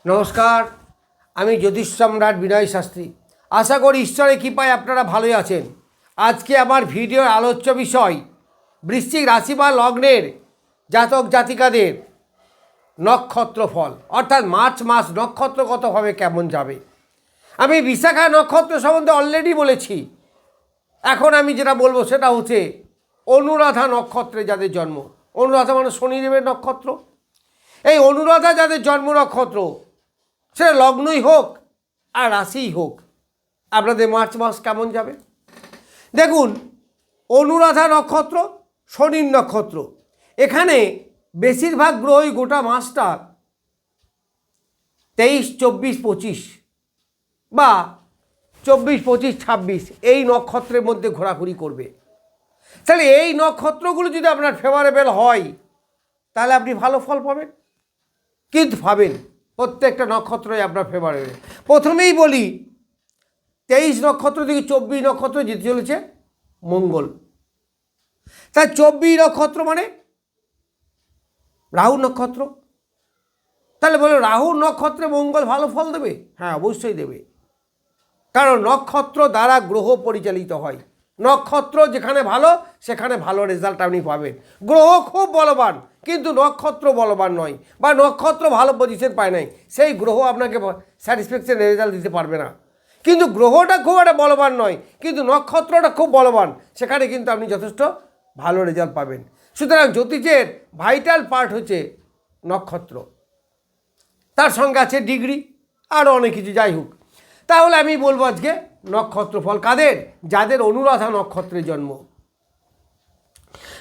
নমস্কার, আমি জ্যোতিষ সম্রাট বিনয় শাস্ত্রী। আশা করি ঈশ্বরের কৃপায় আপনারা ভালোই আছেন। আজকে আমার ভিডিওর আলোচ্য বিষয় বৃশ্চিক রাশি বা লগ্নের জাতক জাতিকাদের নক্ষত্র ফল, অর্থাৎ মার্চ মাস নক্ষত্রগতভাবে কেমন যাবে। আমি বিশাখা নক্ষত্র সম্বন্ধে অলরেডি বলেছি। এখন আমি যেটা বলবো সেটা হচ্ছে অনুরাধা নক্ষত্রে যাদের জন্ম। অনুরাধা মানে শনিদেবের নক্ষত্র। এই অনুরাধা যাদের জন্ম নক্ষত্র, সেটা লগ্নই হোক আর রাশিই হোক, আপনাদের মার্চ মাস কেমন যাবে দেখুন। অনুরাধা নক্ষত্র শনির নক্ষত্র। এখানে বেশিরভাগ গ্রহই গোটা মাসটা 23, 24, 25 বা 24, 25, 26 এই নক্ষত্রের মধ্যে ঘোরাঘুরি করবে। তাহলে এই নক্ষত্রগুলো যদি আপনার ফেভারেবল হয় তাহলে আপনি ভালো ফল পাবেন, কিন্তু পাবেন প্রত্যেকটা নক্ষত্রই আপনার ফেভারেবল। প্রথমেই বলি 23 নক্ষত্র থেকে 24 নক্ষত্র যেতে চলেছে মঙ্গল। তাই 24 নক্ষত্র মানে রাহু নক্ষত্র। তাহলে বলো রাহু নক্ষত্রে মঙ্গল ভালো ফল দেবে? হ্যাঁ, অবশ্যই দেবে, কারণ নক্ষত্র দ্বারা গ্রহ পরিচালিত হয়। নক্ষত্র যেখানে ভালো সেখানে ভালো রেজাল্ট আপনি পাবেন। গ্রহ খুব বলবান কিন্তু নক্ষত্র বলবান নয়, বা নক্ষত্র ভালো পজিশন পায় নাই, সেই গ্রহ আপনাকে স্যাটিসফ্যাকশন রেজাল্ট দিতে পারবে না। কিন্তু গ্রহটা খুব একটা বলবান নয় কিন্তু নক্ষত্রটা খুব বলবান, সেখানে কিন্তু আপনি যথেষ্ট ভালো রেজাল্ট পাবেন। সুতরাং জ্যোতিষের ভাইটাল পার্ট হচ্ছে নক্ষত্র, তার সঙ্গে আছে ডিগ্রি আরও অনেক কিছু। যাই হোক, তাহলে আমি বলবো আজকে নক্ষত্র ফল কাদের, যাদের অনুরাধা নক্ষত্রে জন্ম।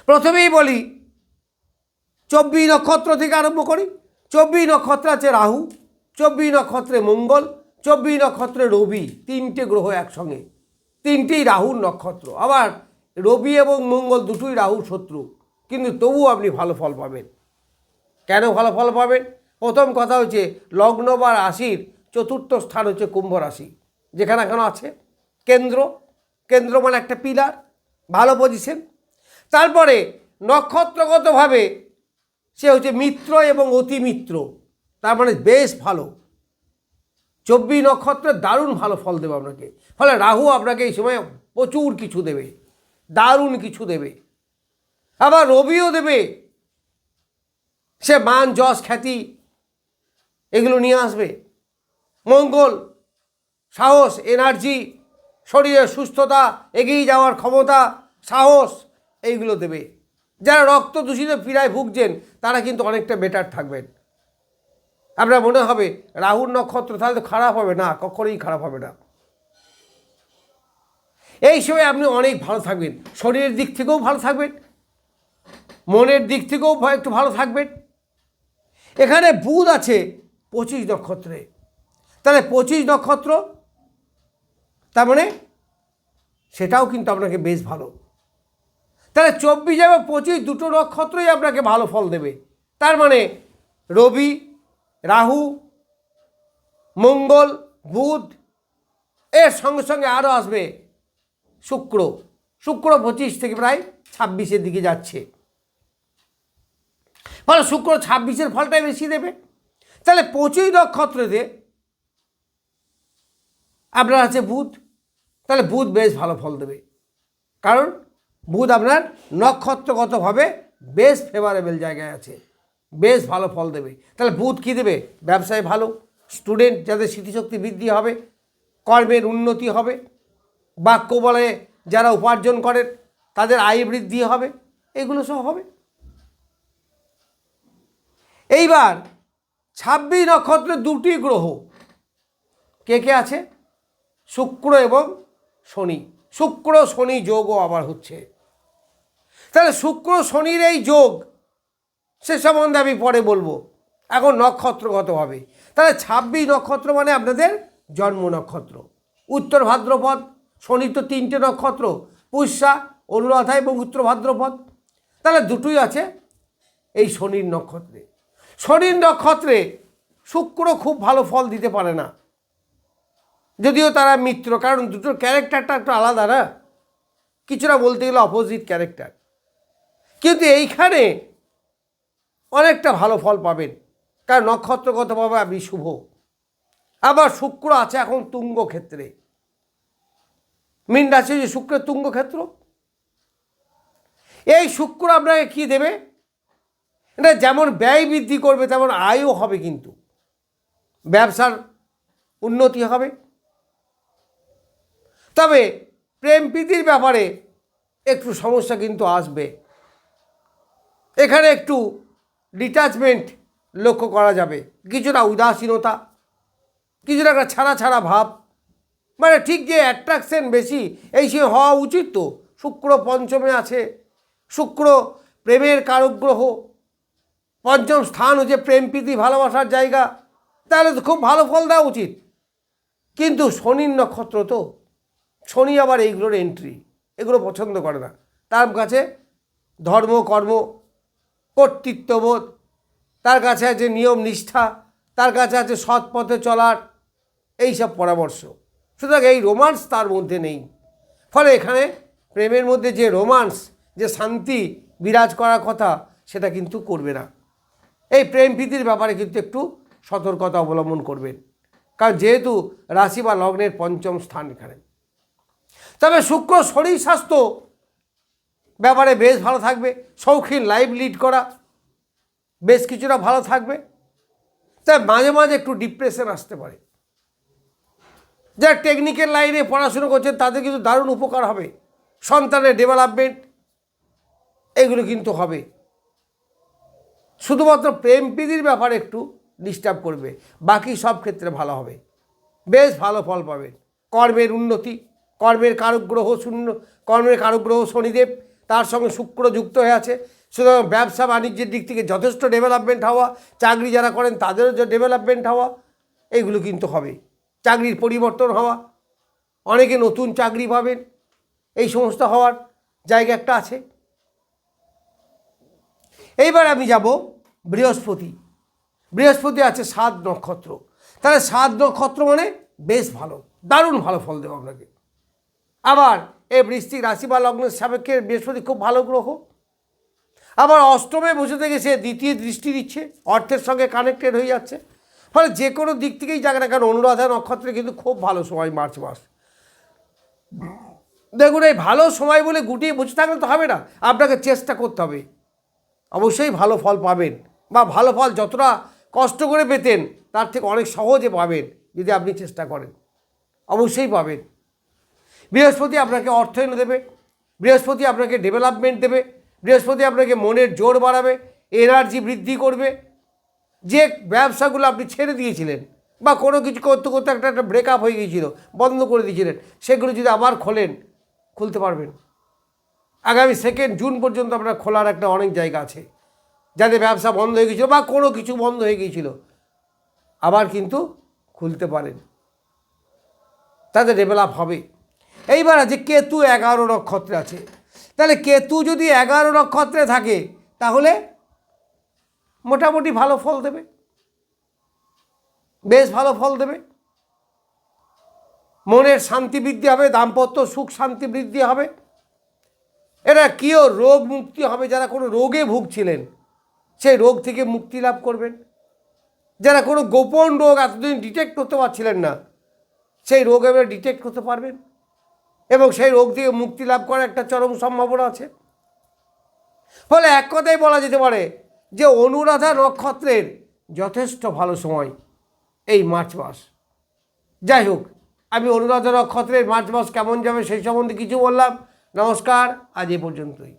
প্রথমেই বলি 24 নক্ষত্র থেকে আরম্ভ করি। 24 নক্ষত্র আছে রাহু, 24 নক্ষত্রে মঙ্গল, 24 নক্ষত্রে রবি। তিনটে গ্রহ একসঙ্গে, তিনটেই রাহুর নক্ষত্র। আবার রবি এবং মঙ্গল দুটোই রাহুর শত্রু, কিন্তু তবুও আপনি ভালো ফল পাবেন। কেন ভালো ফল পাবেন? প্রথম কথা হচ্ছে লগ্ন বা রাশির চতুর্থ স্থান হচ্ছে কুম্ভ রাশি, যেখানে এখন আছে কেন্দ্র। কেন্দ্র মানে একটা পিলার, ভালো পজিশন। তারপরে নক্ষত্রগতভাবে সে হচ্ছে মিত্র এবং অতি মিত্র, তার মানে বেশ ভালো। 24 নক্ষত্রে দারুণ ভালো ফল দেবে আপনাকে। ফলে রাহু আপনাকে এই সময় প্রচুর কিছু দেবে, দারুণ কিছু দেবে। আবার রবিও দেবে, সে মান যশ খ্যাতি এগুলো নিয়ে আসবে। মঙ্গল সাহস, এনার্জি, শরীরের সুস্থতা, এগিয়ে যাওয়ার ক্ষমতা, সাহস এইগুলো দেবে। যারা রক্ত দূষিত পীড়ায় ভুগছেন তারা কিন্তু অনেকটা বেটার থাকবেন। আপনার মনে হবে রাহুর নক্ষত্র, তাহলে তো খারাপ হবে না, কখনোই খারাপ হবে না। এই সময় আপনি অনেক ভালো থাকবেন, শরীরের দিক থেকেও ভালো থাকবেন, মনের দিক থেকেও একটু ভালো থাকবেন। এখানে বুধ আছে 25 নক্ষত্রে, তাহলে 25 নক্ষত্র, তার মানে সেটাও কিন্তু আপনাকে বেশ ভালো। তাহলে 24 এবং 25 দুটো নক্ষত্রই আপনাকে ভালো ফল দেবে। তার মানে রবি, রাহু, মঙ্গল, বুধ, এর সঙ্গে সঙ্গে আরও আসবে শুক্র। শুক্র 25 থেকে প্রায় 26-এর দিকে যাচ্ছে, ফলে শুক্র 26-এর ফলটাই বেশি দেবে। তাহলে 25 নক্ষত্রতে আপনার আছে বুধ, তাহলে বুধ বেশ ভালো ফল দেবে, কারণ বুধ আপনার নক্ষত্রগতভাবে বেশ ফেভারেবল জায়গায় আছে, বেশ ভালো ফল দেবে। তাহলে বুধ কী দেবে? ব্যবসায় ভালো, স্টুডেন্ট যাদের স্মৃতিশক্তি বৃদ্ধি হবে, কর্মের উন্নতি হবে, বাক্য বলে যারা উপার্জন করেন তাদের আয় বৃদ্ধি হবে, এগুলো সব হবে। এইবার 26 নক্ষত্রে দুটি গ্রহ কে কে আছে? শুক্র এবং শনি। শুক্র শনি যোগও আবার হচ্ছে। তাহলে শুক্র শনির এই যোগ, সে সম্বন্ধে আমি পরে বলবো, এখন নক্ষত্রগতভাবে। তাহলে 26 নক্ষত্র মানে আপনাদের জন্ম নক্ষত্র। উত্তর ভাদ্রপদ, শনি তো 3টে নক্ষত্র, পুষ্যা, অনুরাধা এবং উত্তর ভাদ্রপদ। তাহলে দুটোই আছে এই শনির নক্ষত্রে। শনির নক্ষত্রে শুক্র খুব ভালো ফল দিতে পারে না, যদিও তারা মিত্র, কারণ দুটোর ক্যারেক্টারটা একটু আলাদা না, কিছুটা বলতে গেলে অপোজিট ক্যারেক্টার। কিন্তু এইখানে অনেকটা ভালো ফল পাবেন, কারণ নক্ষত্রগতভাবে আপনি শুভ। আবার শুক্র আছে এখন তুঙ্গ ক্ষেত্রে, মীন রাশি যে শুক্রের তুঙ্গ ক্ষেত্র। এই শুক্র আপনাকে কি দেবে? এটা যেমন ব্যয় বৃদ্ধি করবে তেমন আয়ও হবে, কিন্তু ব্যবসার উন্নতি হবে। তবে প্রেম প্রীতির ব্যাপারে একটু সমস্যা কিন্তু আসবে, এখানে একটু ডিট্যাচমেন্ট লক্ষ্য করা যাবে, কিছুটা উদাসীনতা, কিছুটা একটা ছাড়া ছাড়া ভাব, মানে ঠিক যে অ্যাট্রাকশন বেশি এই সে হওয়া উচিত। তো শুক্র পঞ্চমে আছে, শুক্র প্রেমের কারক গ্রহ, পঞ্চম স্থান হচ্ছে প্রেম প্রীতি ভালোবাসার জায়গা, তাহলে তো খুব ভালো ফল দেওয়া উচিত। কিন্তু শনির নক্ষত্র তো, শনি আবার এইগুলোর এন্ট্রি, এগুলো পছন্দ করে না। তার কাছে ধর্ম কর্ম কর্তৃত্ববোধ, তার কাছে আছে নিয়ম নিষ্ঠা, তার কাছে আছে সৎ পথে চলার এইসব পরামর্শ। সুতরাং এই রোমান্স তার মধ্যে নেই। ফলে এখানে প্রেমের মধ্যে যে রোমান্স, যে শান্তি বিরাজ করার কথা, সেটা কিন্তু করবে না। এই প্রেম প্রীতির ব্যাপারে কিন্তু একটু সতর্কতা অবলম্বন করবেন, কারণ যেহেতু রাশি বা লগ্নের পঞ্চম স্থান এখানে। তবে শুক্র শরীর স্বাস্থ্য ব্যাপারে বেশ ভালো থাকবে, শৌখিন লাইফ লিড করা বেশ কিছুটা ভালো থাকবে। তাই মাঝে মাঝে একটু ডিপ্রেশন আসতে পারে। যারা টেকনিক্যাল লাইনে পড়াশুনো করছেন তাদের কিন্তু দারুণ উপকার হবে, সন্তানের ডেভেলপমেন্ট এগুলো কিন্তু হবে। শুধুমাত্র প্রেম প্রীতির ব্যাপারে একটু ডিস্টার্ব করবে, বাকি সব ক্ষেত্রে ভালো হবে, বেশ ভালো ফল পাবেন। কর্মের উন্নতি, কর্মের কারকগ্রহ কর্মের কারকগ্রহ শনিদেব, তার সঙ্গে শুক্র যুক্ত হয়ে আছে। সুতরাং ব্যবসা বাণিজ্যের দিক থেকে যথেষ্ট ডেভেলপমেন্ট হওয়া, চাকরি যারা করেন তাদেরও যে ডেভেলপমেন্ট হওয়া, এইগুলো কিন্তু হবে। চাকরির পরিবর্তন হওয়া, অনেকে নতুন চাকরি পাবেন, এই সমস্ত হওয়ার জায়গা একটা আছে। এইবার আমি যাব বৃহস্পতি। বৃহস্পতি আছে 7 নক্ষত্র, তাহলে 7 নক্ষত্র মানে বেশ ভালো, দারুণ ভালো ফল দেবে আপনাকে। আবার এই বৃশ্চিক রাশি বা লগ্নের সাপেক্ষে বৃহস্পতি খুব ভালো গ্রহ। আবার অষ্টমে বসে থেকে সে দ্বিতীয় দৃষ্টি দিচ্ছে, অর্থের সঙ্গে কানেক্টেড হয়ে যাচ্ছে। ফলে যে কোনো দিক থেকেই যাক না কেন, অনুরাধা নক্ষত্রে কিন্তু খুব ভালো সময় মার্চ মাস। দেখুন, এই ভালো সময় বলে গুটিয়ে বসে থাকলে তো হবে না, আপনাকে চেষ্টা করতে হবে, অবশ্যই ভালো ফল পাবেন। বা ভালো ফল যতটা কষ্ট করে পেতেন তার থেকে অনেক সহজে পাবেন যদি আপনি চেষ্টা করেন, অবশ্যই পাবেন। বৃহস্পতি আপনাকে অর্থায়ন দেবে, বৃহস্পতি আপনাকে ডেভেলপমেন্ট দেবে, বৃহস্পতি আপনাকে মনের জোর বাড়াবে, এনার্জি বৃদ্ধি করবে। যে ব্যবসাগুলো আপনি ছেড়ে দিয়েছিলেন বা কোনো কিছু করতে করতে একটা ব্রেকআপ হয়ে গিয়েছিল, বন্ধ করে দিয়েছিলেন, সেগুলো যদি আবার খোলেন, খুলতে পারবেন। আগামী 2 জুন পর্যন্ত আপনার খোলার একটা অনেক জায়গা আছে। যাদের ব্যবসা বন্ধ হয়ে গিয়েছিল বা কোনো কিছু বন্ধ হয়ে গিয়েছিল, আবার কিন্তু খুলতে পারেন, তাদের ডেভেলপ হবে। এইবার আছে কেতু 11 নক্ষত্রে আছে, তাহলে কেতু যদি 11 নক্ষত্রে থাকে তাহলে মোটামুটি ভালো ফল দেবে, বেশ ভালো ফল দেবে। মনের শান্তি বৃদ্ধি হবে, দাম্পত্য সুখ শান্তি বৃদ্ধি হবে। এরা কিও রোগ মুক্তি হবে, যারা কোনো রোগে ভুগছিলেন সেই রোগ থেকে মুক্তি লাভ করবেন। যারা কোনো গোপন রোগ এতদিন ডিটেক্ট করতে পারছিলেন না, সেই রোগ এবার ডিটেক্ট করতে পারবেন এবং সেই রোগ থেকে মুক্তি লাভ করার একটা চরম সম্ভাবনা আছে। ফলে এক কথাই বলা যেতে পারে যে অনুরাধা নক্ষত্রের যথেষ্ট ভালো সময় এই মার্চ মাস। যাই হোক, আমি অনুরাধা নক্ষত্রের মার্চ মাস কেমন যাবে সেই সম্বন্ধে কিছু বললাম। নমস্কার, আজ এ পর্যন্তই।